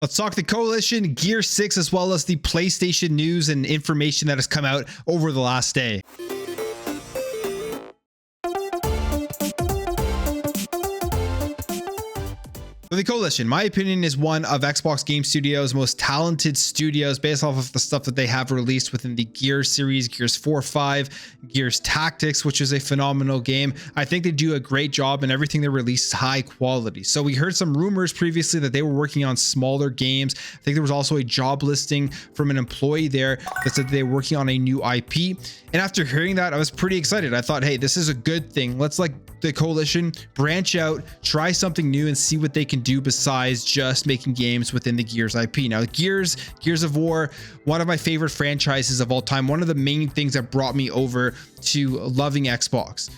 Let's talk the Coalition, Gear 6, as well as the PlayStation news and information that has come out over the last day. The Coalition, my opinion, is one of Xbox Game Studios' most talented studios based off of the stuff that they have released within the Gears series, Gears 4, 5, Gears Tactics, which is a phenomenal game. I think they do a great job and everything they release is high quality. So we heard some rumors previously that they were working on smaller games. I think there was also a job listing from an employee there that said they were working on a new IP. And after hearing that, I was pretty excited. I thought, hey, this is a good thing. Let's like the Coalition branch out, try something new and see what they can do besides just making games within the Gears IP. Now, Gears of War, one of my favorite franchises of all time, one of the main things that brought me over to loving Xbox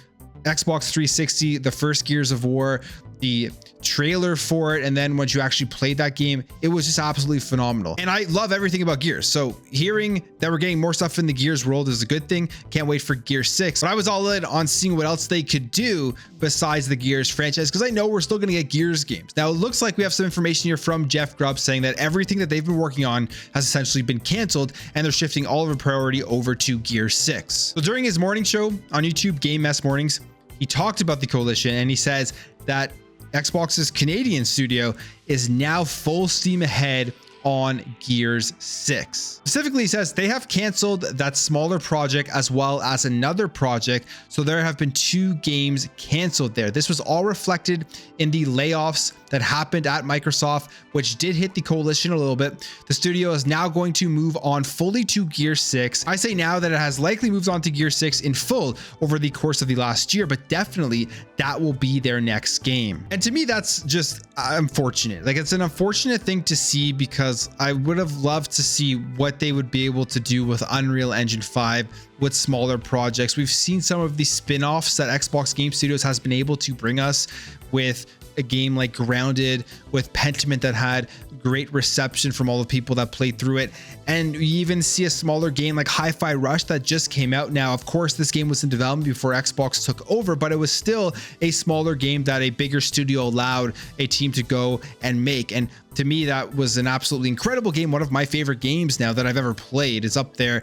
360, the first Gears of War, the trailer for it, and then once you actually played that game, it was just absolutely phenomenal. And I love everything about Gears, so hearing that we're getting more stuff in the Gears world is a good thing. Can't wait for Gears 6. But I was all in on seeing what else they could do besides the Gears franchise, because I know we're still going to get Gears games. Now, it looks like we have some information here from Jeff Grubb saying that everything that they've been working on has essentially been canceled, and they're shifting all of their priority over to Gears 6. So during his morning show on YouTube, Game Mess Mornings, he talked about the Coalition, and he says that Xbox's Canadian studio is now full steam ahead on Gears 6. Specifically, he says they have canceled that smaller project as well as another project, so there have been 2 games canceled there. This was all reflected in the layoffs that happened at Microsoft, which did hit the Coalition a little bit. The studio is now going to move on fully to Gear 6. I say now that it has likely moved on to Gear 6 in full over the course of the last year, but definitely that will be their next game. And to me, that's just unfortunate. Like, it's an unfortunate thing to see, because I would have loved to see what they would be able to do with Unreal Engine 5 with smaller projects. We've seen some of the spin-offs that Xbox Game Studios has been able to bring us with a game like Grounded, with Pentiment that had great reception from all the people that played through it. And you even see a smaller game like Hi-Fi Rush that just came out. Now, of course, this game was in development before Xbox took over, but it was still a smaller game that a bigger studio allowed a team to go and make. And to me, that was an absolutely incredible game. One of my favorite games now that I've ever played. Is up there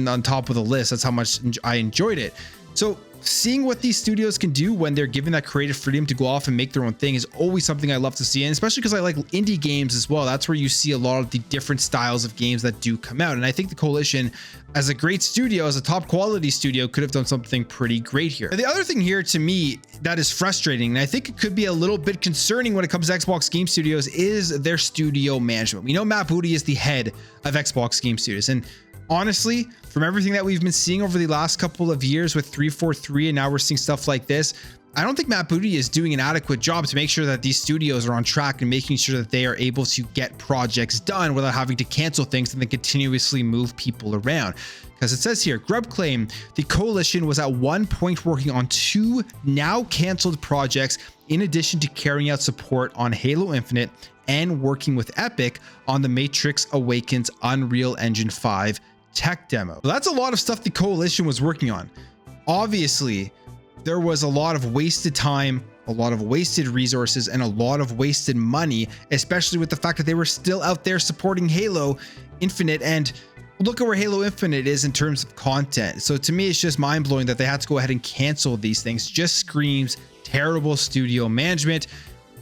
on top of the list. That's how much I enjoyed it. So seeing what these studios can do when they're given that creative freedom to go off and make their own thing is always something I love to see, and especially because I like indie games as well. That's where you see a lot of the different styles of games that do come out, and I think the Coalition, as a great studio, as a top quality studio, could have done something pretty great here. And the other thing here to me that is frustrating, and I think it could be a little bit concerning when it comes to Xbox Game Studios, is their studio management. We know Matt Booty is the head of Xbox Game Studios, and honestly, from everything that we've been seeing over the last couple of years with 343, and now we're seeing stuff like this, I don't think Matt Booty is doing an adequate job to make sure that these studios are on track and making sure that they are able to get projects done without having to cancel things and then continuously move people around. Because it says here, Grubb claimed the Coalition was at one point working on 2 now canceled projects, in addition to carrying out support on Halo Infinite and working with Epic on the Matrix Awakens Unreal Engine 5 tech demo. So that's a lot of stuff the Coalition was working on. Obviously, there was a lot of wasted time, a lot of wasted resources, and a lot of wasted money, especially with the fact that they were still out there supporting Halo Infinite, and look at where Halo Infinite is in terms of content. So to me, it's just mind-blowing that they had to go ahead and cancel these things. Just screams terrible studio management,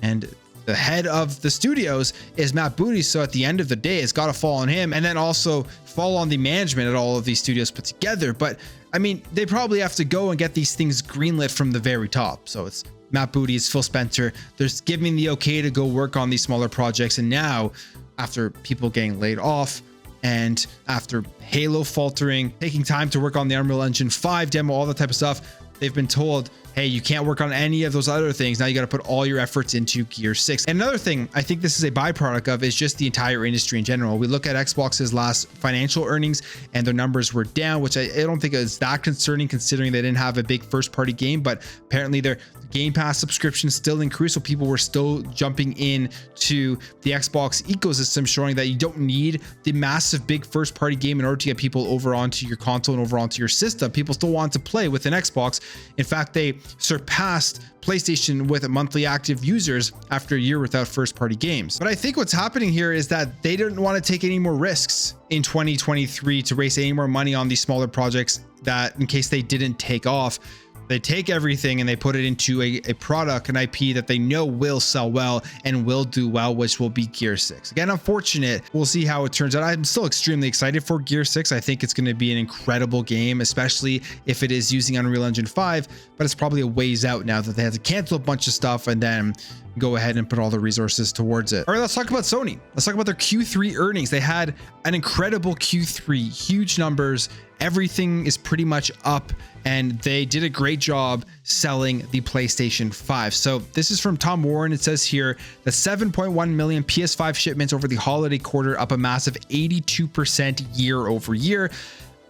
and the head of the studios is Matt Booty, so at the end of the day, it's got to fall on him, and then also fall on the management at all of these studios put together. But I mean, they probably have to go and get these things greenlit from the very top. So it's Matt Booty, it's Phil Spencer. They're giving the okay to go work on these smaller projects, and now, after people getting laid off, and after Halo faltering, taking time to work on the Unreal Engine 5 demo, all that type of stuff, they've been told, hey, you can't work on any of those other things. Now you got to put all your efforts into Gear 6. And another thing I think this is a byproduct of is just the entire industry in general. We look at Xbox's last financial earnings and their numbers were down, which I don't think is that concerning considering they didn't have a big first party game, but apparently their Game Pass subscriptions still increased, so people were still jumping in to the Xbox ecosystem, showing that you don't need the massive big first party game in order to get people over onto your console and over onto your system. People still want to play with an Xbox. In fact, they surpassed PlayStation with monthly active users after a year without first-party games. But I think what's happening here is that they didn't want to take any more risks in 2023 to raise any more money on these smaller projects, that in case they didn't take off, they take everything and they put it into a product, an IP that they know will sell well and will do well, which will be Gear 6. Again, unfortunate. We'll see how it turns out. I'm still extremely excited for Gear 6. I think it's going to be an incredible game, especially if it is using Unreal Engine 5, but it's probably a ways out now that they had to cancel a bunch of stuff and then go ahead and put all the resources towards it. All right, let's talk about Sony. Let's talk about their Q3 earnings. They had an incredible Q3, huge numbers. Everything is pretty much up, and they did a great job selling the PlayStation 5. So this is from Tom Warren. It says here that 7.1 million PS5 shipments over the holiday quarter, up a massive 82% year over year.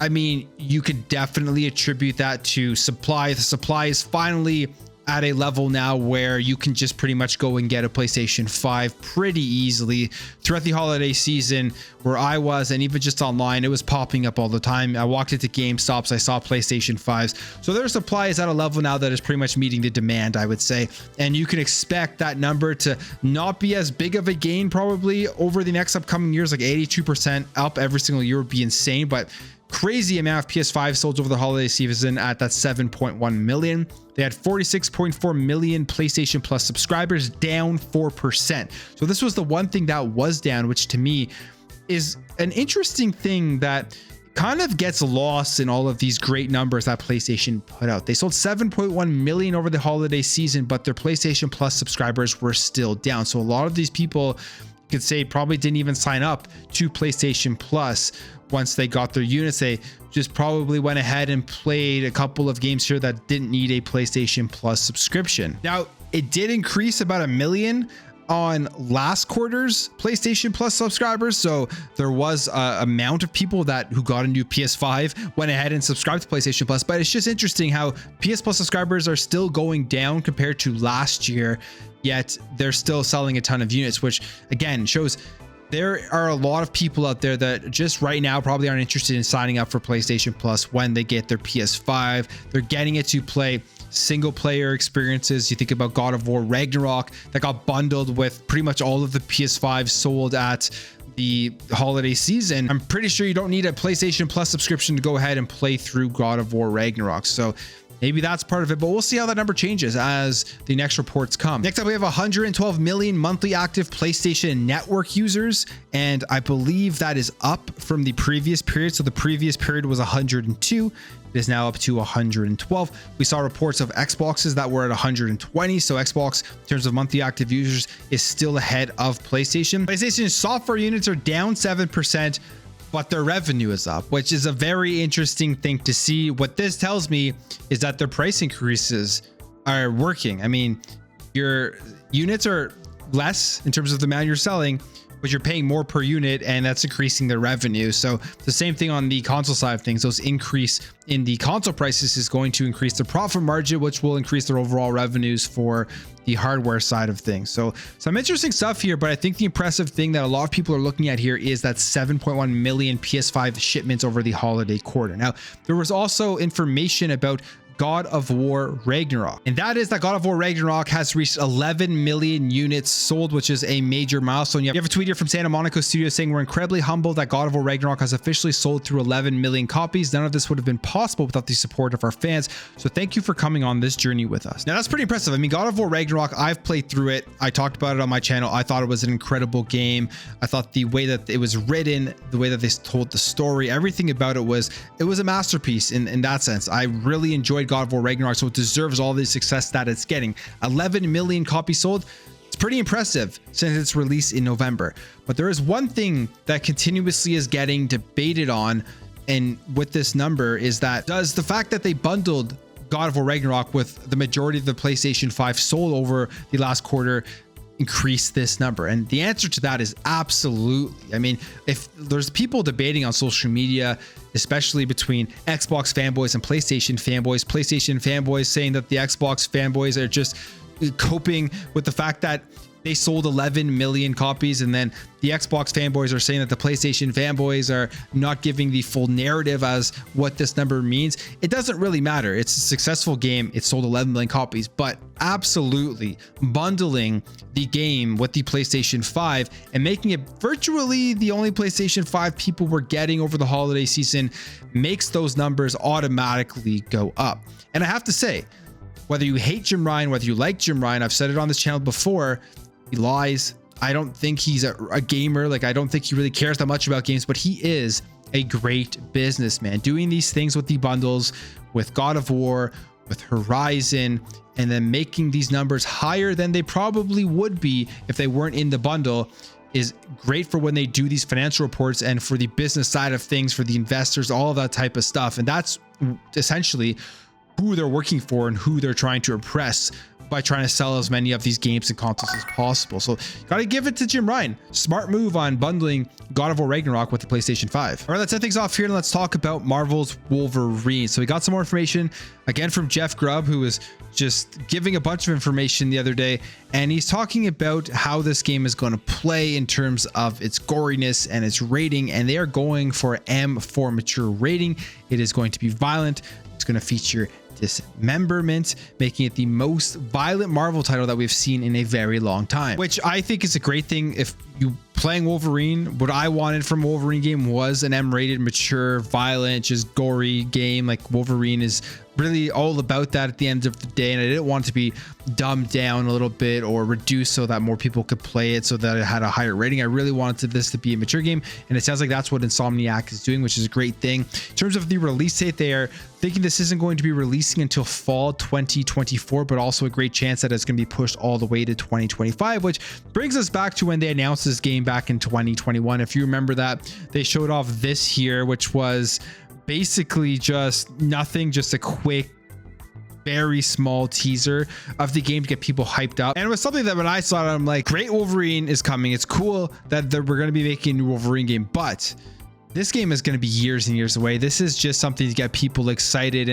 I mean, you could definitely attribute that to supply. The supply is finally at a level now where you can just pretty much go and get a PlayStation 5 pretty easily. Throughout the holiday season where I was, and even just online, it was popping up all the time. I walked into GameStops, I saw PlayStation 5s. So their supply is at a level now that is pretty much meeting the demand, I would say. And you can expect that number to not be as big of a gain probably over the next upcoming years. Like 82% up every single year would be insane, but crazy amount of PS5 sold over the holiday season at that 7.1 million. They had 46.4 million PlayStation Plus subscribers, down 4%. So this was the one thing that was down, which to me is an interesting thing that kind of gets lost in all of these great numbers that PlayStation put out. They sold 7.1 million over the holiday season, but their PlayStation Plus subscribers were still down. So a lot of these people could say probably didn't even sign up to PlayStation Plus once they got their units. They just probably went ahead and played a couple of games here that didn't need a PlayStation Plus subscription. Now, it did increase about 1 million on last quarter's PlayStation Plus subscribers. So there was a amount of people who got a new PS5 went ahead and subscribed to PlayStation Plus. But it's just interesting how PS Plus subscribers are still going down compared to last year, yet they're still selling a ton of units, which again shows there are a lot of people out there that just right now probably aren't interested in signing up for PlayStation Plus when they get their PS5. They're getting it to play single player experiences. You think about God of War Ragnarok that got bundled with pretty much all of the PS5 sold at the holiday season. I'm pretty sure you don't need a PlayStation Plus subscription to go ahead and play through God of War Ragnarok. So maybe that's part of it, but we'll see how that number changes as the next reports come. Next up, we have 112 million monthly active PlayStation Network users, and I believe that is up from the previous period. So the previous period was 102. It is now up to 112. We saw reports of Xboxes that were at 120. So Xbox, in terms of monthly active users, is still ahead of PlayStation. PlayStation software units are down 7%. But their revenue is up, which is a very interesting thing to see. What this tells me is that their price increases are working. I mean, your units are less in terms of the amount you're selling, but you're paying more per unit, and that's increasing their revenue. So the same thing on the console side of things. Those increase in the console prices is going to increase the profit margin, which will increase their overall revenues for the hardware side of things. So some interesting stuff here, but I think the impressive thing that a lot of people are looking at here is that 7.1 million PS5 shipments over the holiday quarter. Now, there was also information about God of War Ragnarok, and that is that God of War Ragnarok has reached 11 million units sold, which is a major milestone. You have a tweet here from Santa Monica Studios saying, "We're incredibly humbled that God of War Ragnarok has officially sold through 11 million copies. None of this would have been possible without the support of our fans. So thank you for coming on this journey with us." Now that's pretty impressive. I mean, God of War Ragnarok, I've played through it. I talked about it on my channel. I thought it was an incredible game. I thought the way that it was written, the way that they told the story, everything about it was a masterpiece in that sense. I really enjoyed God of War Ragnarok, so it deserves all the success that it's getting. 11 million copies sold. It's pretty impressive since its release in November. But there is one thing that continuously is getting debated on, and with this number, is that does the fact that they bundled God of War Ragnarok with the majority of the PlayStation 5 sold over the last quarter increase this number? And the answer to that is absolutely. I mean, if there's people debating on social media, especially between Xbox fanboys and PlayStation fanboys saying that the Xbox fanboys are just coping with the fact that they sold 11 million copies, and then the Xbox fanboys are saying that the PlayStation fanboys are not giving the full narrative as what this number means. It doesn't really matter. It's a successful game. It sold 11 million copies, but absolutely bundling the game with the PlayStation 5 and making it virtually the only PlayStation 5 people were getting over the holiday season makes those numbers automatically go up. And I have to say, whether you hate Jim Ryan, whether you like Jim Ryan, I've said it on this channel before, he lies. I don't think he's a gamer. Like, I don't think he really cares that much about games, but he is a great businessman doing these things with the bundles, with God of War, with Horizon, and then making these numbers higher than they probably would be if they weren't in the bundle is great for when they do these financial reports and for the business side of things, for the investors, all of that type of stuff. And that's essentially who they're working for and who they're trying to impress by trying to sell as many of these games and consoles as possible. So gotta give it to Jim Ryan. Smart move on bundling God of War Ragnarok with the PlayStation 5. All right, let's end things off here and let's talk about Marvel's Wolverine. So we got some more information again from Jeff Grubb, who was just giving a bunch of information the other day, and he's talking about how this game is going to play in terms of its goriness and its rating, and they are going for M for mature rating. It is going to be violent. It's going to feature dismemberment, making it the most violent Marvel title that we've seen in a very long time, which I think is a great thing. If you playing Wolverine, what I wanted from a Wolverine game was an M-rated, mature, violent, just gory game. Like, Wolverine is really all about that at the end of the day, and I didn't want it to be dumbed down a little bit or reduced so that more people could play it so that it had a higher rating. I really wanted this to be a mature game, and it sounds like that's what Insomniac is doing, which is a great thing. In terms of the release date, they are thinking this isn't going to be releasing until fall 2024, but also a great chance that it's going to be pushed all the way to 2025, which brings us back to when they announced this game back in 2021. If you remember that, they showed off this here, which was basically just nothing, just a quick, very small teaser of the game to get people hyped up. And it was something that when I saw it, I'm like, great, Wolverine is coming. It's cool that we're going to be making a new Wolverine game, but this game is going to be years and years away. This is just something to get people excited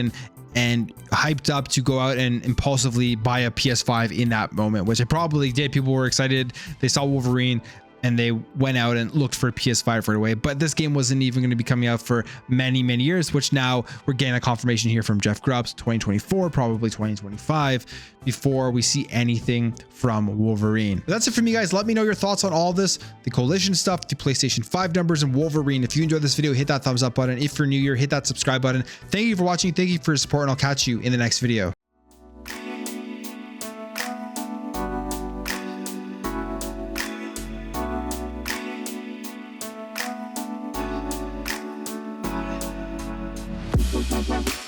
and hyped up to go out and impulsively buy a PS5 in that moment, which it probably did. People were excited. They saw Wolverine and they went out and looked for a PS5 right away. But this game wasn't even going to be coming out for many, many years, which now we're getting a confirmation here from Jeff Grubb, 2024, probably 2025, before we see anything from Wolverine. But that's it for me, guys. Let me know your thoughts on all this, the Coalition stuff, the PlayStation 5 numbers, and Wolverine. If you enjoyed this video, hit that thumbs up button. If you're new here, hit that subscribe button. Thank you for watching. Thank you for your support, and I'll catch you in the next video. We'll be right back.